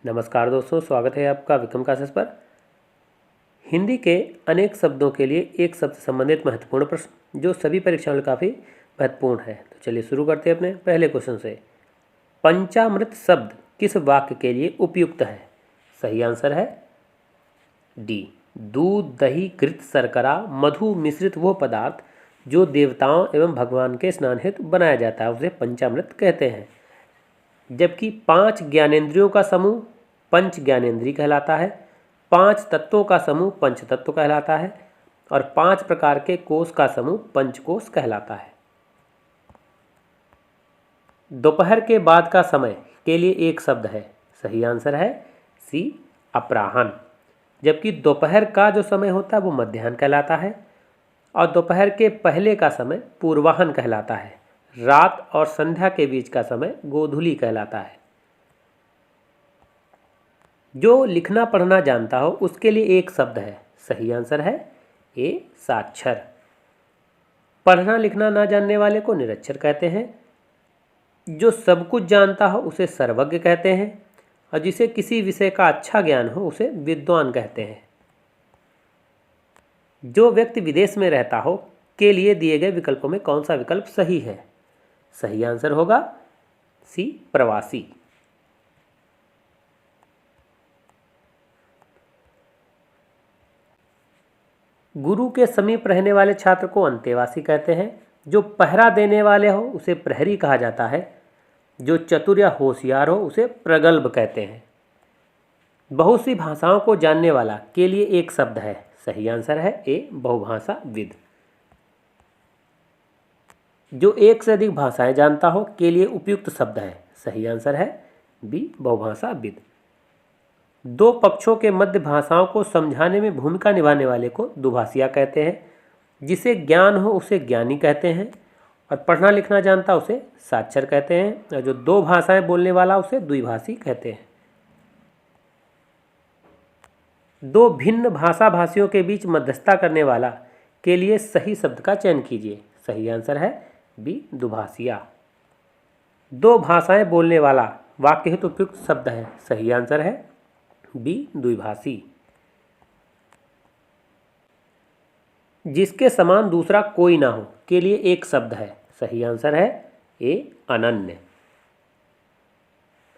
नमस्कार दोस्तों, स्वागत है आपका विक्रम क्लासेस पर। हिंदी के अनेक शब्दों के लिए एक शब्द से संबंधित महत्वपूर्ण प्रश्न जो सभी परीक्षाओं में काफ़ी महत्वपूर्ण है। तो चलिए शुरू करते हैं अपने पहले क्वेश्चन से। पंचामृत शब्द किस वाक्य के लिए उपयुक्त है? सही आंसर है डी, दूध, दही, घृत, शर्करा, मधु मिश्रित वो पदार्थ जो देवताओं एवं भगवान के स्नान हेतु बनाया जाता है उसे पंचामृत कहते हैं। जबकि 5 ज्ञानेंद्रियों का समूह पंच ज्ञानेंद्रिय कहलाता है, 5 तत्वों का समूह पंच तत्व कहलाता है और 5 प्रकार के कोष का समूह पंचकोश कहलाता है। दोपहर के बाद का समय के लिए एक शब्द है। सही आंसर है सी, अपराह्न। जबकि दोपहर का जो समय होता है वो मध्याह्न कहलाता है और दोपहर के पहले का समय पूर्वाह्न कहलाता है। रात और संध्या के बीच का समय गोधूली कहलाता है। जो लिखना पढ़ना जानता हो उसके लिए एक शब्द है। सही आंसर है ए, साक्षर। पढ़ना लिखना ना जानने वाले को निरक्षर कहते हैं। जो सब कुछ जानता हो उसे सर्वज्ञ कहते हैं और जिसे किसी विषय का अच्छा ज्ञान हो उसे विद्वान कहते हैं। जो व्यक्ति विदेश में रहता हो के लिए दिए गए विकल्पों में कौन सा विकल्प सही है? सही आंसर होगा सी, प्रवासी। गुरु के समीप रहने वाले छात्र को अंतेवासी कहते हैं। जो पहरा देने वाले हो उसे प्रहरी कहा जाता है। जो चतुर या होशियार हो उसे प्रगल्भ कहते हैं। बहुत सी भाषाओं को जानने वाला के लिए एक शब्द है। सही आंसर है ए, बहुभाषाविद। जो एक से अधिक भाषाएं जानता हो के लिए उपयुक्त शब्द है। सही आंसर है बी, बहुभाषाविद। दो पक्षों के मध्य भाषाओं को समझाने में भूमिका निभाने वाले को दुभाषिया कहते हैं। जिसे ज्ञान हो उसे ज्ञानी कहते हैं और पढ़ना लिखना जानता उसे साक्षर कहते हैं और जो दो भाषाएं बोलने वाला उसे द्विभाषी कहते हैं। दो भिन्न भाषा भाषियों के बीच मध्यस्थता करने वाला के लिए सही शब्द का चयन कीजिए। सही आंसर है बी, दुभाषिया। दो भाषाएं बोलने वाला वाक्य हेतु उपयुक्त शब्द है। सही आंसर है बी, द्विभाषी। जिसके समान दूसरा कोई ना हो के लिए एक शब्द है। सही आंसर है ए, अनन्य,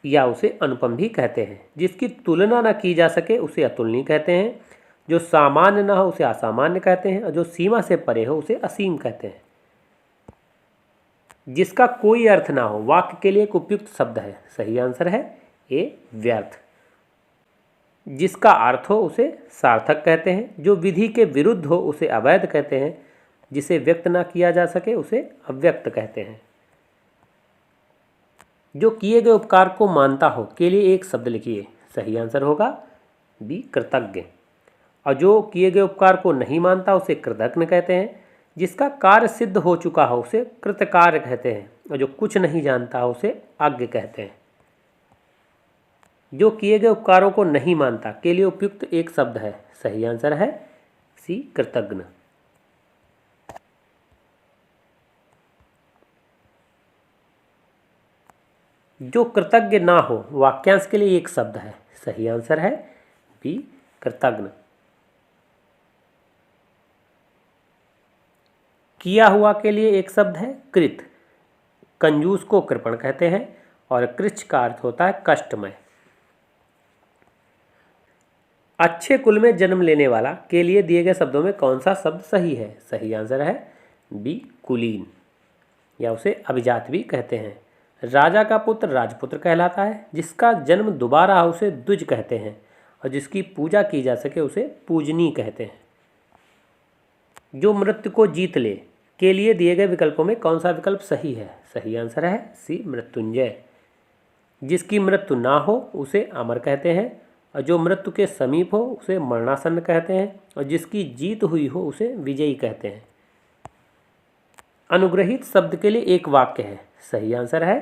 या उसे अनुपम भी कहते हैं। जिसकी तुलना ना की जा सके उसे अतुलनीय कहते हैं। जो सामान्य ना हो उसे असामान्य कहते हैं और जो सीमा से परे हो उसे असीम कहते हैं। जिसका कोई अर्थ ना हो वाक्य के लिए एक उपयुक्त शब्द है। सही आंसर है ए, व्यर्थ। जिसका अर्थ हो उसे सार्थक कहते हैं। जो विधि के विरुद्ध हो उसे अवैध कहते हैं। जिसे व्यक्त ना किया जा सके उसे अव्यक्त कहते हैं। जो किए गए उपकार को मानता हो के लिए एक शब्द लिखिए। सही आंसर होगा बी, कृतज्ञ। और जो किए गए उपकार को नहीं मानता उसे कृतघ्न कहते हैं। जिसका कार्य सिद्ध हो चुका हो उसे कृतकार्य कहते हैं और जो कुछ नहीं जानता हो उसे अज्ञ कहते हैं। जो किए गए उपकारों को नहीं मानता के लिए उपयुक्त एक शब्द है। सही आंसर है सी, कृतज्ञ। जो कृतज्ञ ना हो वाक्यांश के लिए एक शब्द है। सही आंसर है बी, कृतज्ञ। किया हुआ के लिए एक शब्द है कृत। कंजूस को कृपण कहते हैं और कृच्छ का अर्थ होता है कष्टमय। अच्छे कुल में जन्म लेने वाला के लिए दिए गए शब्दों में कौन सा शब्द सही है? सही आंसर है बी, कुलीन, या उसे अभिजात भी कहते हैं। राजा का पुत्र राजपुत्र कहलाता है। जिसका जन्म दोबारा हो उसे द्विज कहते हैं और जिसकी पूजा की जा सके उसे पूजनीय कहते हैं। जो मृत्यु को जीत ले के लिए दिए गए विकल्पों में कौन सा विकल्प सही है? सही आंसर है सी, मृत्युंजय। जिसकी मृत्यु ना हो उसे अमर कहते हैं और जो मृत्यु के समीप हो उसे मरणासन्न कहते हैं और जिसकी जीत हुई हो उसे विजयी कहते हैं। अनुग्रहित शब्द के लिए एक वाक्य है। सही आंसर है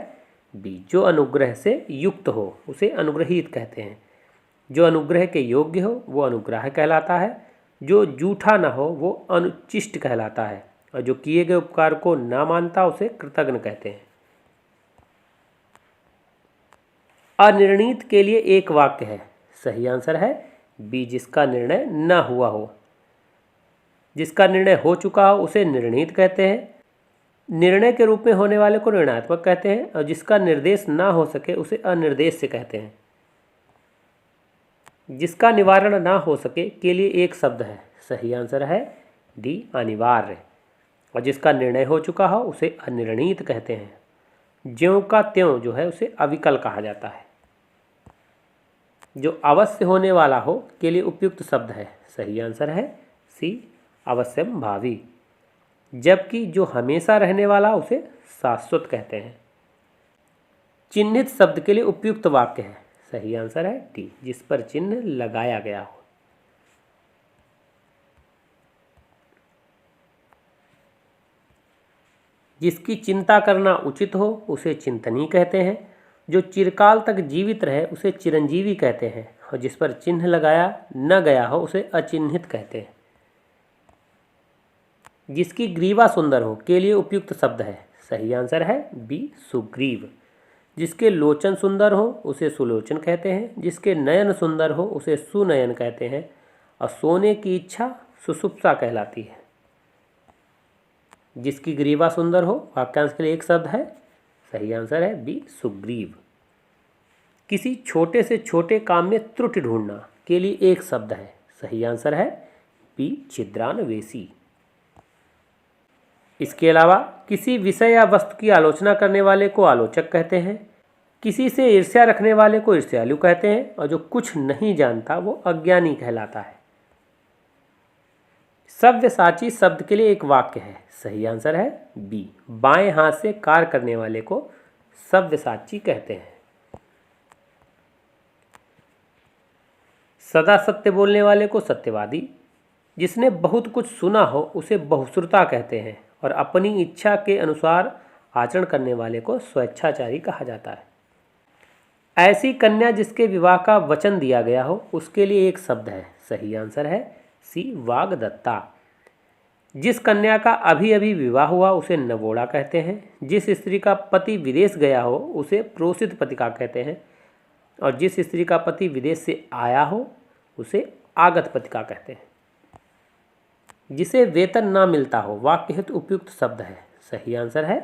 बी, जो अनुग्रह से युक्त हो उसे अनुग्रहित कहते हैं। जो अनुग्रह के योग्य हो वो अनुग्राह कहलाता है। जो जूठा ना हो वो अनुचिष्ट कहलाता है और जो किए गए उपकार को ना मानता उसे कृतघ्न कहते हैं। अनिर्णीत के लिए एक वाक्य है। सही आंसर है बी, जिसका निर्णय न हुआ हो। जिसका निर्णय हो चुका हो उसे निर्णीत कहते हैं। निर्णय के रूप में होने वाले को निर्णयात्मक कहते हैं और जिसका निर्देश ना हो सके उसे अनिर्देश से कहते हैं। जिसका निवारण ना हो सके के लिए एक शब्द है। सही आंसर है डी, अनिवार्य। और जिसका निर्णय हो चुका हो उसे अनिर्णीत कहते हैं। ज्यों का त्यों जो है उसे अविकल कहा जाता है। जो अवश्य होने वाला हो के लिए उपयुक्त शब्द है। सही आंसर है सी, अवश्यम भावी। जबकि जो हमेशा रहने वाला उसे शाश्वत कहते हैं। चिन्हित शब्द के लिए उपयुक्त वाक्य है। सही आंसर है डी, जिस पर चिन्ह लगाया गया हो। जिसकी चिंता करना उचित हो उसे चिंतनी कहते हैं। जो चिरकाल तक जीवित रहे उसे चिरंजीवी कहते हैं और जिस पर चिन्ह लगाया न गया हो उसे अचिन्हित कहते हैं। जिसकी ग्रीवा सुंदर हो के लिए उपयुक्त शब्द है। सही आंसर है बी, सुग्रीव। जिसके लोचन सुंदर हो उसे सुलोचन कहते हैं। जिसके नयन सुंदर हो उसे सुनयन कहते हैं और सोने की इच्छा सुषुप्सा कहलाती है। जिसकी ग्रीवा सुंदर हो वाक्यांश के लिए एक शब्द है। सही आंसर है बी, सुग्रीव। किसी छोटे से छोटे काम में त्रुटि ढूंढना के लिए एक शब्द है। सही आंसर है बी, छिद्रान्वेषी। इसके अलावा किसी विषय या वस्तु की आलोचना करने वाले को आलोचक कहते हैं। किसी से ईर्ष्या रखने वाले को ईर्ष्यालु कहते हैं और जो कुछ नहीं जानता वो अज्ञानी कहलाता है। सव्यसाची शब्द के लिए एक वाक्य है। सही आंसर है बी, बाएं हाथ से कार्य करने वाले को सव्यसाची कहते हैं। सदा सत्य बोलने वाले को सत्यवादी। जिसने बहुत कुछ सुना हो उसे बहुश्रुता कहते हैं और अपनी इच्छा के अनुसार आचरण करने वाले को स्वेच्छाचारी कहा जाता है। ऐसी कन्या जिसके विवाह का वचन दिया गया हो उसके लिए एक शब्द है। सही आंसर है सी, वाग्दत्ता। जिस कन्या का अभी अभी विवाह हुआ उसे नवोड़ा कहते हैं। जिस स्त्री का पति विदेश गया हो उसे प्रोसित पतिका कहते हैं और जिस स्त्री का पति विदेश से आया हो उसे आगत पतिका कहते हैं। जिसे वेतन ना मिलता हो वाक्य हेतु उपयुक्त शब्द है। सही आंसर है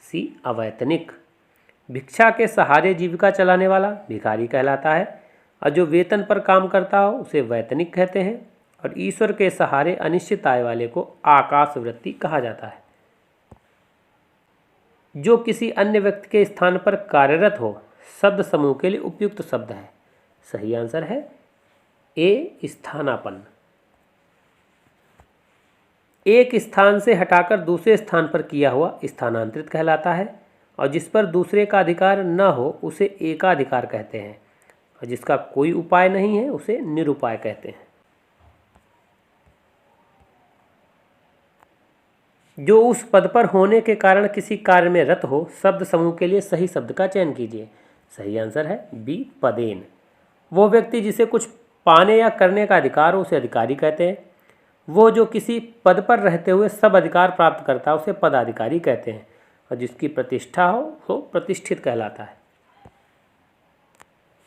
सी, अवैतनिक। भिक्षा के सहारे जीविका चलाने वाला भिखारी कहलाता है और जो वेतन पर काम करता हो उसे वैतनिक कहते हैं और ईश्वर के सहारे अनिश्चित आय वाले को आकाशवृत्ति कहा जाता है। जो किसी अन्य व्यक्ति के स्थान पर कार्यरत हो शब्द समूह के लिए उपयुक्त शब्द है। सही आंसर है ए, स्थानापन्न। एक स्थान से हटाकर दूसरे स्थान पर किया हुआ स्थानांतरित कहलाता है और जिस पर दूसरे का अधिकार न हो उसे एकाधिकार कहते हैं और जिसका कोई उपाय नहीं है उसे निरुपाय कहते हैं। जो उस पद पर होने के कारण किसी कार्य में रत हो शब्द समूह के लिए सही शब्द का चयन कीजिए। सही आंसर है बी, पदेन। वो व्यक्ति जिसे कुछ पाने या करने का अधिकार हो उसे अधिकारी कहते हैं। वो जो किसी पद पर रहते हुए सब अधिकार प्राप्त करता है उसे पदाधिकारी कहते हैं और जिसकी प्रतिष्ठा हो वो प्रतिष्ठित कहलाता है।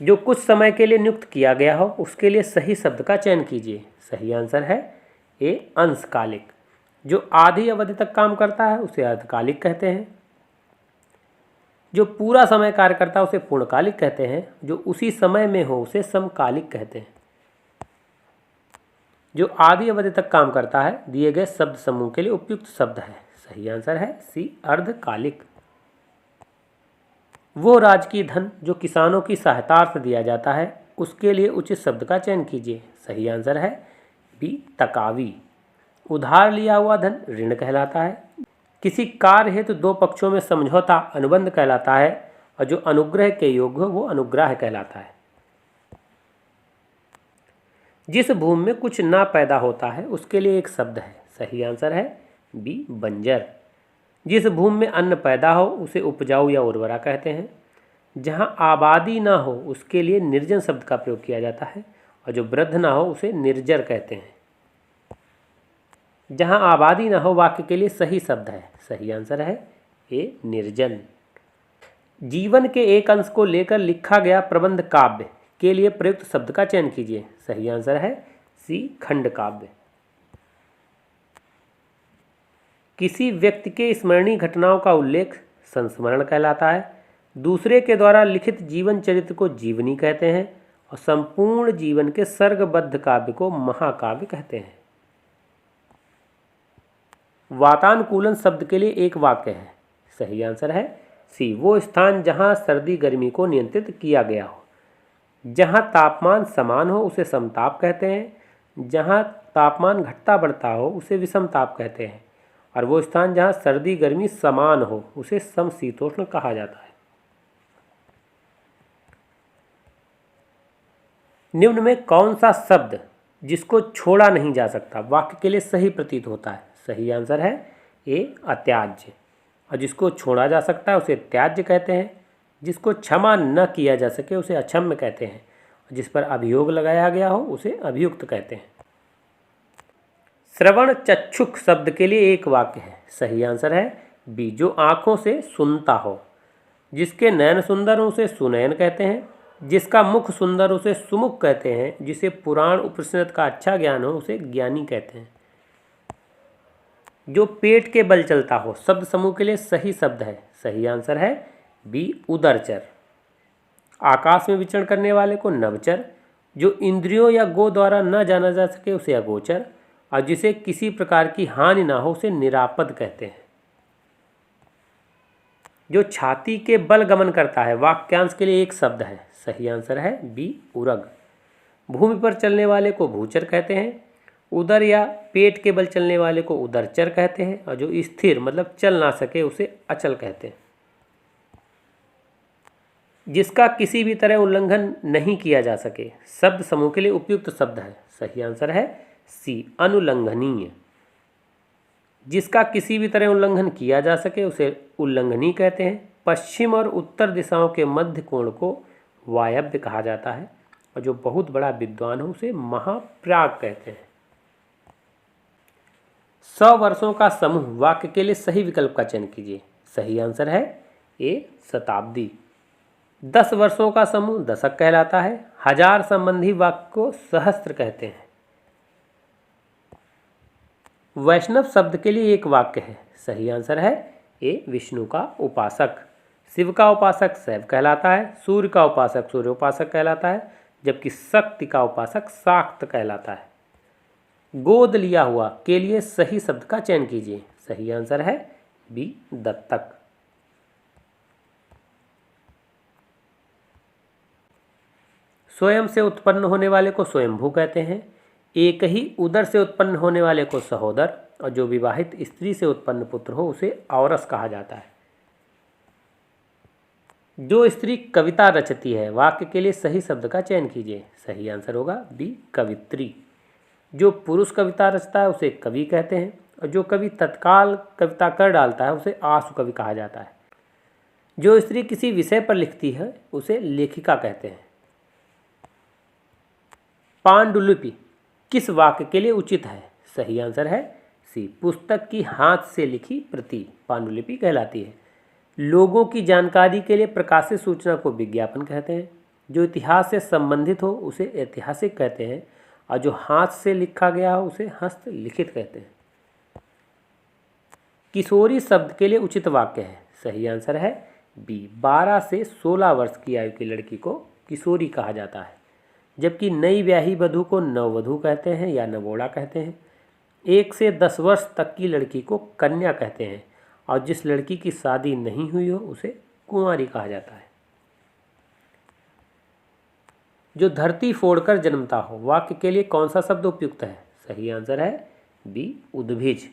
जो कुछ समय के लिए नियुक्त किया गया हो उसके लिए सही शब्द का चयन कीजिए। सही आंसर है ए, अंशकालिक। जो आधी अवधि तक काम करता है उसे अर्धकालिक कहते हैं। जो पूरा समय कार्य करता है उसे पूर्णकालिक कहते हैं। जो उसी समय में हो उसे समकालिक कहते हैं। जो आधी अवधि तक काम करता है दिए गए शब्द समूह के लिए उपयुक्त शब्द है। सही आंसर है सी, अर्धकालिक। वो राजकीय धन जो किसानों की सहायतार्थ दिया जाता है उसके लिए उचित शब्द का चयन कीजिए। सही आंसर है बी, तकावी। उधार लिया हुआ धन ऋण कहलाता है। किसी कार्य हेतु दो पक्षों में समझौता अनुबंध कहलाता है और जो अनुग्रह के योग्य हो वो अनुग्रह कहलाता है। जिस भूमि में कुछ ना पैदा होता है उसके लिए एक शब्द है। सही आंसर है बी, बंजर। जिस भूमि में अन्न पैदा हो उसे उपजाऊ या उर्वरा कहते हैं। जहाँ आबादी ना हो उसके लिए निर्जन शब्द का प्रयोग किया जाता है और जो वृद्ध ना हो उसे निर्जर कहते हैं। जहाँ आबादी ना हो वाक्य के लिए सही शब्द है। सही आंसर है ए, निर्जन। जीवन के एक अंश को लेकर लिखा गया प्रबंध काव्य के लिए प्रयुक्त शब्द का चयन कीजिए। सही आंसर है सी, खंड काव्य। किसी व्यक्ति के स्मरणीय घटनाओं का उल्लेख संस्मरण कहलाता है। दूसरे के द्वारा लिखित जीवन चरित्र को जीवनी कहते हैं और संपूर्ण जीवन के सर्गबद्ध काव्य को महाकाव्य कहते हैं। वातानुकूलन शब्द के लिए एक वाक्य है। सही आंसर है सी, वो स्थान जहाँ सर्दी गर्मी को नियंत्रित किया गया हो। जहाँ तापमान समान हो उसे समताप कहते हैं, जहाँ तापमान घटता बढ़ता हो उसे विषमताप कहते हैं, और वो स्थान जहाँ सर्दी गर्मी समान हो उसे समशीतोष्ण कहा जाता है। निम्न में कौन सा शब्द जिसको छोड़ा नहीं जा सकता वाक्य के लिए सही प्रतीत होता है? सही आंसर है ए, अत्याज्य। और जिसको छोड़ा जा सकता है उसे त्याज्य कहते हैं, जिसको क्षमा न किया जा सके उसे अक्षम्य कहते हैं, जिस पर अभियोग लगाया गया हो उसे अभियुक्त कहते हैं। श्रवण चक्षुक शब्द के लिए एक वाक्य है। सही आंसर है बी, जो आँखों से सुनता हो। जिसके नयन सुंदर हो उसे सुनयन कहते हैं, जिसका मुख सुंदर उसे सुमुख कहते हैं, जिसे पुराण उपनिषद का अच्छा ज्ञान हो उसे ज्ञानी कहते हैं। जो पेट के बल चलता हो शब्द समूह के लिए सही शब्द है। सही आंसर है बी, उदरचर। आकाश में विचरण करने वाले को नवचर। जो इंद्रियों या गो द्वारा न जाना जा सके उसे अगोचर, और जिसे किसी प्रकार की हानि ना हो उसे निरापद कहते हैं। जो छाती के बल गमन करता है वाक्यांश के लिए एक शब्द है। सही आंसर है बी, उरग। भूमि पर चलने वाले को भूचर कहते हैं। उदर या पेट के बल चलने वाले को उदरचर कहते हैं, और जो स्थिर मतलब चल ना सके उसे अचल कहते हैं। जिसका किसी भी तरह उल्लंघन नहीं किया जा सके शब्द समूह के लिए उपयुक्त शब्द है। सही आंसर है सी, अनुल्लंघनीय। जिसका किसी भी तरह उल्लंघन किया जा सके उसे उल्लंघनीय कहते हैं। पश्चिम और उत्तर दिशाओं के मध्य कोण को वायव्य कहा जाता है, और जो बहुत बड़ा विद्वान हो उसे महाप्राग कहते हैं। 100 वर्षों का समूह वाक्य के लिए सही विकल्प का चयन कीजिए। सही आंसर है ए, शताब्दी। 10 वर्षों का समूह दशक कहलाता है। 1000 संबंधी वाक्य को सहस्त्र कहते हैं। वैष्णव शब्द के लिए एक वाक्य है। सही आंसर है ए, विष्णु का उपासक। शिव का उपासक शैव कहलाता है। सूर्य का उपासक सूर्य उपासक कहलाता है, जबकि शक्ति का उपासक शाक्त कहलाता है। गोद लिया हुआ के लिए सही शब्द का चयन कीजिए। सही आंसर है बी, दत्तक। स्वयं से उत्पन्न होने वाले को स्वयंभू कहते हैं। एक ही उदर से उत्पन्न होने वाले को सहोदर, और जो विवाहित स्त्री से उत्पन्न पुत्र हो उसे औरस कहा जाता है। जो स्त्री कविता रचती है वाक्य के लिए सही शब्द का चयन कीजिए। सही आंसर होगा बी, कवित्री। जो पुरुष कविता रचता है उसे कवि कहते हैं, और जो कवि तत्काल कविता कर डालता है उसे आशु कवि कहा जाता है। जो स्त्री किसी विषय पर लिखती है उसे लेखिका कहते हैं। पांडुलिपि किस वाक्य के लिए उचित है? सही आंसर है सी, पुस्तक की हाथ से लिखी प्रति पांडुलिपि कहलाती है। लोगों की जानकारी के लिए प्रकाशित सूचना को विज्ञापन कहते हैं। जो इतिहास से संबंधित हो उसे ऐतिहासिक कहते हैं, और जो हाथ से लिखा गया हो उसे हस्तलिखित कहते हैं। किशोरी शब्द के लिए उचित वाक्य है। सही आंसर है बी, 12 से 16 वर्ष की आयु की लड़की को किशोरी कहा जाता है, जबकि नई ब्याही वधू को नववधू कहते हैं या नवोड़ा कहते हैं। 1 से 10 वर्ष तक की लड़की को कन्या कहते हैं, और जिस लड़की की शादी नहीं हुई हो उसे कुंवारी कहा जाता है। जो धरती फोड़कर जन्मता हो वाक्य के लिए कौन सा शब्द उपयुक्त है? सही आंसर है बी, उद्भिज।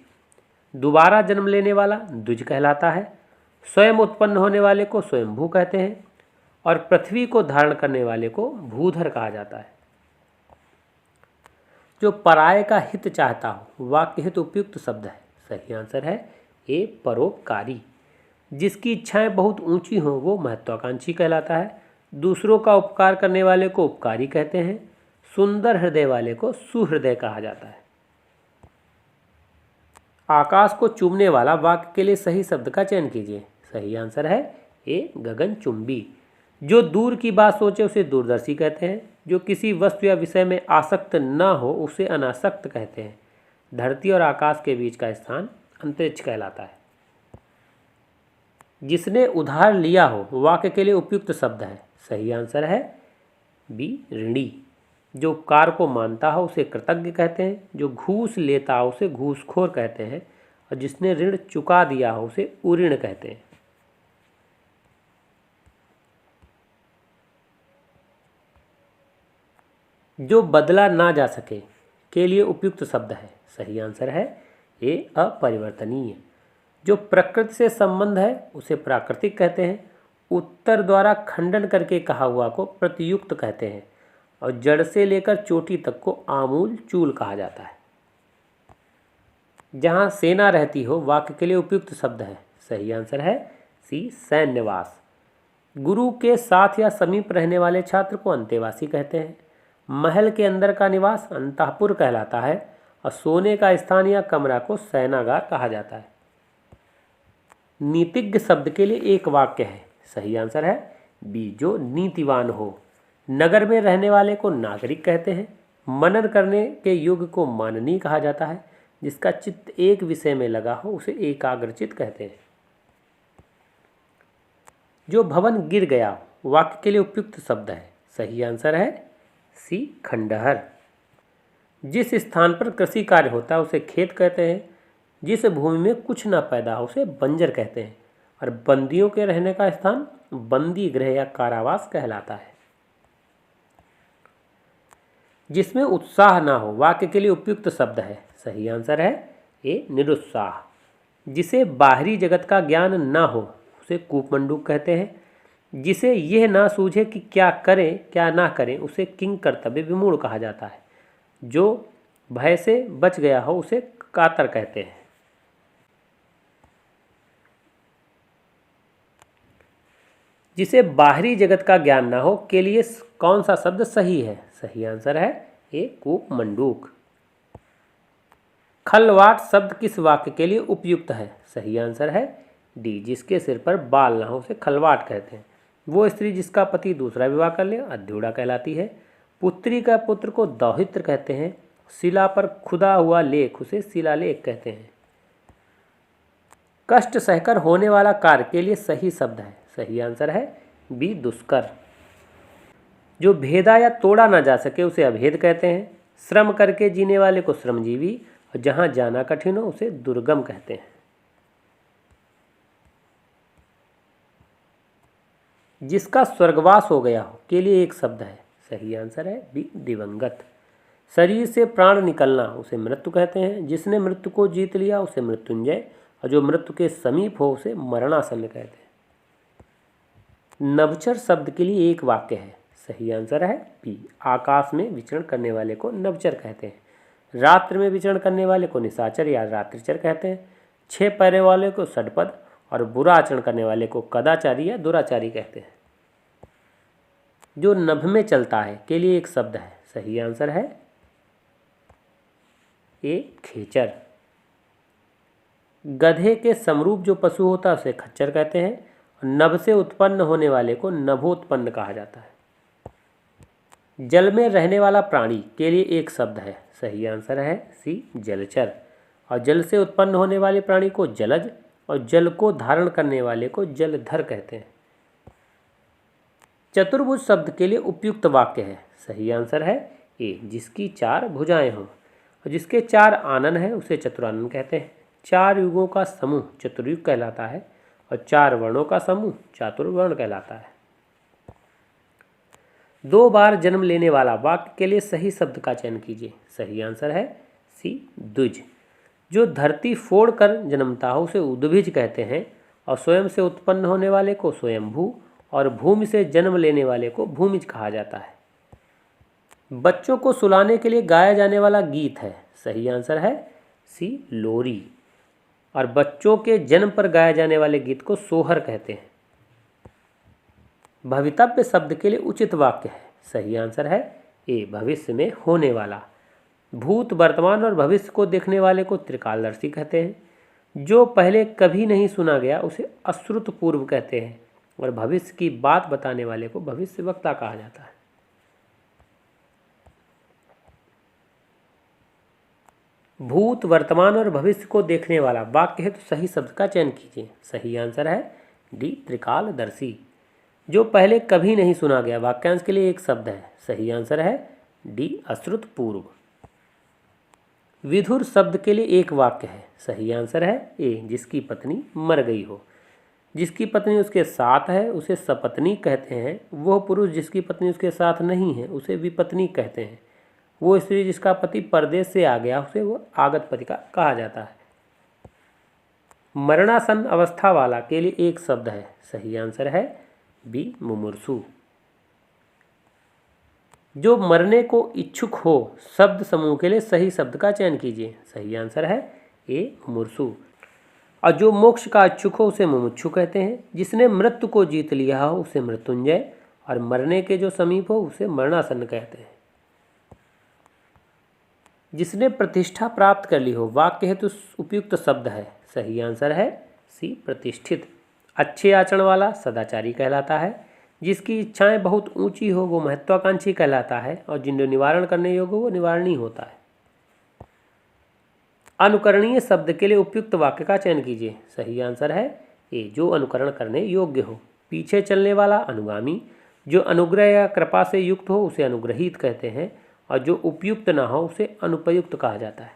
दोबारा जन्म लेने वाला द्विज कहलाता है। स्वयं उत्पन्न होने वाले को स्वयंभू कहते हैं, और पृथ्वी को धारण करने वाले को भूधर कहा जाता है। जो पराये का हित चाहता हो वाक्य हित उपयुक्त शब्द है। सही आंसर है ए, परोपकारी। जिसकी इच्छाएं बहुत ऊंची हों वो महत्वाकांक्षी कहलाता है। दूसरों का उपकार करने वाले को उपकारी कहते हैं। सुंदर हृदय वाले को सुहृदय कहा जाता है। आकाश को चूमने वाला वाक्य के लिए सही शब्द का चयन कीजिए। सही आंसर है ए गगनचुंबी। जो दूर की बात सोचे उसे दूरदर्शी कहते हैं। जो किसी वस्तु या विषय में आसक्त न हो उसे अनासक्त कहते हैं। धरती और आकाश के बीच का स्थान अंतरिक्ष कहलाता है। जिसने उधार लिया हो वाक्य के लिए उपयुक्त शब्द है। सही आंसर है बी ऋणी। जो उपकार को मानता हो उसे कृतज्ञ कहते हैं। जो घूस लेता हो उसे घूसखोर कहते हैं। और जिसने ऋण चुका दिया हो उसे उऋण कहते हैं। जो बदला ना जा सके के लिए उपयुक्त शब्द है। सही आंसर है ए अपरिवर्तनीय। जो प्रकृति से संबंध है उसे प्राकृतिक कहते हैं। उत्तर द्वारा खंडन करके कहा हुआ को प्रतियुक्त कहते हैं। और जड़ से लेकर चोटी तक को आमूल चूल कहा जाता है। जहाँ सेना रहती हो वाक्य के लिए उपयुक्त शब्द है। सही आंसर है सी सैन्यवास। गुरु के साथ या समीप रहने वाले छात्र को अंतेवासी कहते हैं। महल के अंदर का निवास अंतःपुर कहलाता है। और सोने का स्थान या कमरा को शयनागार कहा जाता है। नीतिज्ञ शब्द के लिए एक वाक्य है। सही आंसर है बी जो नीतिवान हो। नगर में रहने वाले को नागरिक कहते हैं। मनन करने के योग्य को माननीय कहा जाता है। जिसका चित्त एक विषय में लगा हो उसे एकाग्रचित कहते हैं। जो भवन गिर गया वाक्य के लिए उपयुक्त शब्द है। सही आंसर है सी खंडहर। जिस स्थान पर कृषि कार्य होता है उसे खेत कहते हैं। जिस भूमि में कुछ न पैदा हो उसे बंजर कहते हैं। और बंदियों के रहने का स्थान बंदी गृह या कारावास कहलाता है। जिसमें उत्साह ना हो वाक्य के लिए उपयुक्त शब्द है। सही आंसर है ए निरुत्साह। जिसे बाहरी जगत का ज्ञान ना हो उसे कूपमंडूक कहते हैं। जिसे यह ना सूझे कि क्या करें क्या ना करें उसे किंग कर्तव्य विमूढ़ कहा जाता है। जो भय से बच गया हो उसे कातर कहते हैं। जिसे बाहरी जगत का ज्ञान ना हो के लिए कौन सा शब्द सही है। सही आंसर है ए कूपमंडूक। खलवाट शब्द किस वाक्य के लिए उपयुक्त है। सही आंसर है डी जिसके सिर पर बाल ना हो उसे खलवाट कहते हैं। वो स्त्री जिसका पति दूसरा विवाह कर ले अध्यूढ़ा कहलाती है। पुत्री का पुत्र को दौहित्र कहते हैं। शिला पर खुदा हुआ लेख उसे शिलालेख कहते हैं। कष्ट सहकर होने वाला कार्य के लिए सही शब्द है। सही आंसर है बी दुष्कर। जो भेदा या तोड़ा ना जा सके उसे अभेद कहते हैं। श्रम करके जीने वाले को श्रमजीवी और जहाँ जाना कठिन हो उसे दुर्गम कहते हैं। जिसका स्वर्गवास हो गया हो के लिए एक शब्द है। सही आंसर है बी दिवंगत। शरीर से प्राण निकलना उसे मृत्यु कहते हैं। जिसने मृत्यु को जीत लिया उसे मृत्युंजय और जो मृत्यु के समीप हो उसे मरणासन्न कहते हैं। नभचर शब्द के लिए एक वाक्य है। सही आंसर है बी आकाश में विचरण करने वाले को नभचर कहते हैं। रात्र में विचरण करने वाले को निशाचर या रात्रिचर कहते हैं। 6 पैरों वाले को षडपद और बुरा आचरण करने वाले को कदाचारी या दुराचारी कहते हैं। जो नभ में चलता है के लिए एक शब्द है। सही आंसर है ए खेचर। गधे के समरूप जो पशु होता है उसे खच्चर कहते हैं। नभ से उत्पन्न होने वाले को नभोत्पन्न कहा जाता है। जल में रहने वाला प्राणी के लिए एक शब्द है। सही आंसर है सी जलचर। और जल से उत्पन्न होने वाले प्राणी को जलज और जल को धारण करने वाले को जलधर कहते हैं। चतुर्भुज शब्द के लिए उपयुक्त वाक्य है। सही आंसर है ए जिसकी 4 भुजाएं हों और जिसके 4 आनन हैं उसे चतुरानन कहते हैं। 4 युगों का समूह चतुर्युग कहलाता है और 4 वर्णों का समूह चातुर्वर्ण कहलाता है। 2 बार जन्म लेने वाला वाक्य के लिए सही शब्द का चयन कीजिए। सही आंसर है सी द्विज। जो धरती फोड़ कर जन्मता हो उसे उद्भिज कहते हैं और स्वयं से उत्पन्न होने वाले को स्वयंभू और भूमि से जन्म लेने वाले को भूमिज कहा जाता है। बच्चों को सुलाने के लिए गाया जाने वाला गीत है। सही आंसर है सी लोरी। और बच्चों के जन्म पर गाए जाने वाले गीत को सोहर कहते हैं। भवितव्य शब्द के लिए उचित वाक्य है। सही आंसर है ए भविष्य में होने वाला। भूत वर्तमान और भविष्य को देखने वाले को त्रिकालदर्शी कहते हैं। जो पहले कभी नहीं सुना गया उसे अश्रुत पूर्व कहते हैं। और भविष्य की बात बताने वाले को भविष्यवक्ता कहा जाता है। भूत, वर्तमान और भविष्य को देखने वाला वाक्य है तो सही शब्द का चयन कीजिए। सही आंसर है डी, त्रिकालदर्शी। जो पहले कभी नहीं सुना गया वाक्यांश के लिए एक शब्द है। सही आंसर है डी, अश्रुतपूर्व। विधुर शब्द के लिए एक वाक्य है। सही आंसर है ए, जिसकी पत्नी मर गई हो। जिसकी पत्नी उसके साथ है उसे सपत्नी कहते हैं। वह पुरुष जिसकी पत्नी उसके साथ नहीं है उसे विपत्नी कहते हैं। वो स्त्री जिसका पति परदेश से आ गया उसे वो आगत पति का कहा जाता है। मरणासन अवस्था वाला के लिए एक शब्द है। सही आंसर है बी, मुमूर्षु। जो मरने को इच्छुक हो शब्द समूह के लिए सही शब्द का चयन कीजिए। सही आंसर है ए, मुमूर्षु। और जो मोक्ष का इच्छुक हो उसे मुमुक्षु कहते हैं। जिसने मृत्यु को जीत लिया हो उसे मृत्युंजय, और मरने के जो समीप हो उसे मरणासन्न कहते हैं। जिसने प्रतिष्ठा प्राप्त कर ली हो वाक्य है तो उपयुक्त शब्द है। सही आंसर है सी, प्रतिष्ठित। अच्छे आचरण वाला सदाचारी कहलाता है। जिसकी इच्छाएं बहुत ऊंची हो वो महत्वाकांक्षी कहलाता है। और जिन्हें निवारण करने योग्य हो वो निवारणी होता है। अनुकरणीय शब्द के लिए उपयुक्त वाक्य का चयन कीजिए। सही आंसर है ए, जो अनुकरण करने योग्य हो। पीछे चलने वाला अनुगामी। जो अनुग्रह या कृपा से युक्त हो उसे अनुग्रहित कहते हैं। और जो उपयुक्त ना हो उसे अनुपयुक्त कहा जाता है।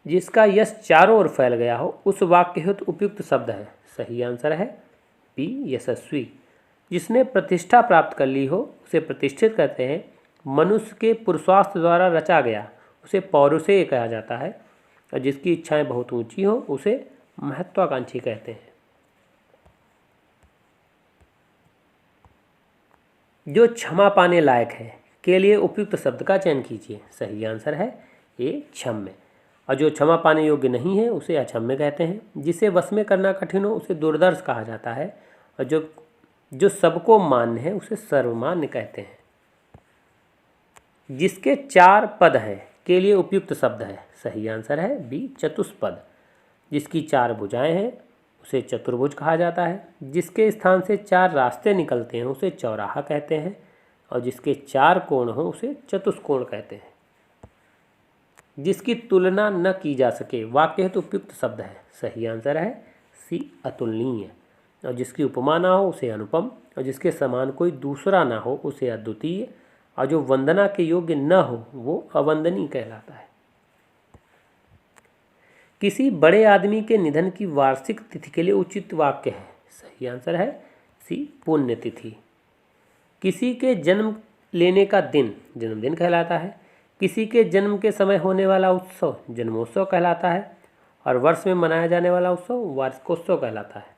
जिसका यश चारों ओर फैल गया हो उस वाक्य हेतु उपयुक्त शब्द है। सही आंसर है बी, यशस्वी। जिसने प्रतिष्ठा प्राप्त कर ली हो उसे प्रतिष्ठित कहते हैं। मनुष्य के पुरुषार्थ द्वारा रचा गया उसे पौरुषेय कहा जाता है। और जिसकी इच्छाएं बहुत ऊंची हो उसे महत्वाकांक्षी कहते हैं। जो क्षमा पाने लायक है के लिए उपयुक्त शब्द का चयन कीजिए। सही आंसर है ए, क्षम्य। और जो क्षमा पाने योग्य नहीं है उसे अक्षम्य कहते हैं। जिसे वश में करना कठिन हो उसे दुर्दर्श कहा जाता है। और जो सबको मान्य है उसे सर्वमान्य कहते हैं। जिसके 4 पद हैं के लिए उपयुक्त शब्द है। सही आंसर है बी, चतुष्पद। जिसकी 4 भुजाएं हैं उसे चतुर्भुज कहा जाता है। जिसके स्थान से 4 रास्ते निकलते हैं उसे चौराहा कहते हैं। और जिसके 4 कोण हो उसे चतुष्कोण कहते हैं। जिसकी तुलना न की जा सके वाक्य है तो उपयुक्त शब्द है। सही आंसर है सी, अतुलनीय। और जिसकी उपमा ना हो उसे अनुपम। और जिसके समान कोई दूसरा ना हो उसे अद्वितीय। और जो वंदना के योग्य न हो वो अवंदनीय कहलाता है। किसी बड़े आदमी के निधन की वार्षिक तिथि के लिए उचित वाक्य है। सही आंसर है सी, पुण्यतिथि। किसी के जन्म लेने का दिन जन्मदिन कहलाता है। किसी के जन्म के समय होने वाला उत्सव जन्मोत्सव कहलाता है। और वर्ष में मनाया जाने वाला उत्सव वार्षिकोत्सव कहलाता है।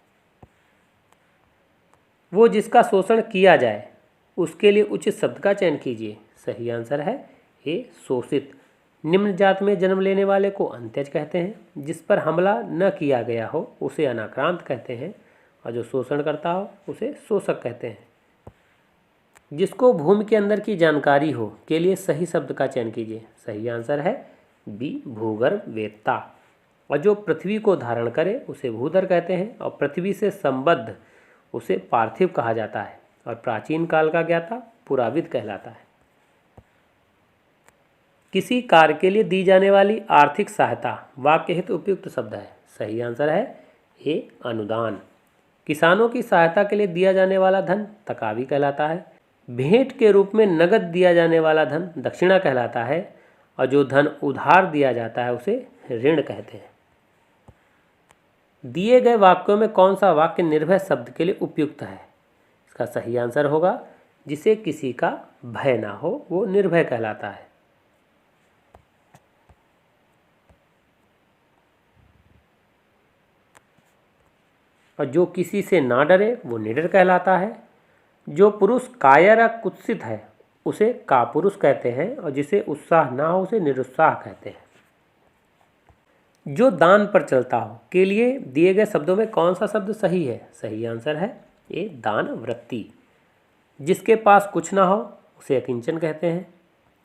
वो जिसका शोषण किया जाए उसके लिए उचित शब्द का चयन कीजिए। सही आंसर है ए, शोषित। निम्न जात में जन्म लेने वाले को अंत्यज कहते हैं। जिस पर हमला न किया गया हो उसे अनाक्रांत कहते हैं। और जो शोषण करता हो उसे शोषक कहते हैं। जिसको भूमि के अंदर की जानकारी हो के लिए सही शब्द का चयन कीजिए। सही आंसर है बी, भूगर्भ वेत्ता। और जो पृथ्वी को धारण करे उसे भूधर कहते हैं। और पृथ्वी से संबद्ध उसे पार्थिव कहा जाता है। और प्राचीन काल का ज्ञाता पुराविद कहलाता है। किसी कार्य के लिए दी जाने वाली आर्थिक सहायता वाक्य हेतु उपयुक्त शब्द है। सही आंसर है ए, अनुदान। किसानों की सहायता के लिए दिया जाने वाला धन तकावी कहलाता है। भेंट के रूप में नगद दिया जाने वाला धन दक्षिणा कहलाता है। और जो धन उधार दिया जाता है उसे ऋण कहते हैं। दिए गए वाक्यों में कौन सा वाक्य निर्भय शब्द के लिए उपयुक्त है? इसका सही आंसर होगा जिसे किसी का भय ना हो वो निर्भय कहलाता है। और जो किसी से ना डरे वो निडर कहलाता है। जो पुरुष कायर या कुत्सित है उसे कापुरुष कहते हैं। और जिसे उत्साह ना हो उसे निरुत्साह कहते हैं। जो दान पर चलता हो के लिए दिए गए शब्दों में कौन सा शब्द सही है? सही आंसर है ए, दान वृत्ति। जिसके पास कुछ ना हो उसे अकिंचन कहते हैं।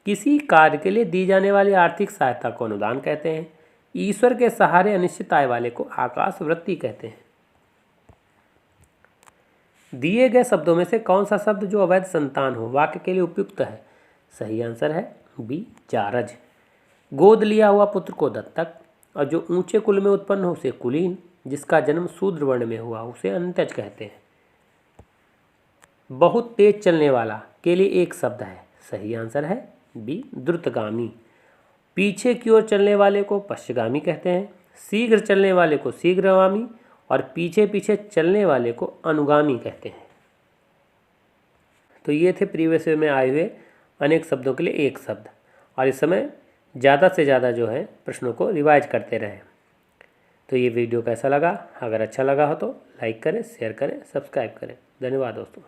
किसी कार्य के लिए दी जाने वाली आर्थिक सहायता को अनुदान कहते हैं। ईश्वर के सहारे अनिश्चित आय वाले को आकाश वृत्ति कहते हैं। दिए गए शब्दों में से कौन सा शब्द जो अवैध संतान हो वाक्य के लिए उपयुक्त है? सही आंसर है बी, जारज। गोद लिया हुआ पुत्र को दत्तक, और जो ऊंचे कुल में उत्पन्न हो उसे कुलीन, जिसका जन्म शूद्र वर्ण में हुआ उसे अंत्यज कहते हैं। बहुत तेज चलने वाला के लिए एक शब्द है। सही आंसर है बी, द्रुतगामी। पीछे की ओर चलने वाले को पश्चगामी कहते हैं, शीघ्र चलने वाले को शीघ्रगामी, और पीछे पीछे चलने वाले को अनुगामी कहते हैं। तो ये थे प्रीवियस ईयर में आए हुए अनेक शब्दों के लिए एक शब्द, और इस समय ज़्यादा से ज़्यादा जो है प्रश्नों को रिवाइज करते रहें। तो ये वीडियो कैसा लगा? अगर अच्छा लगा हो तो लाइक करें, शेयर करें, सब्सक्राइब करें। धन्यवाद दोस्तों।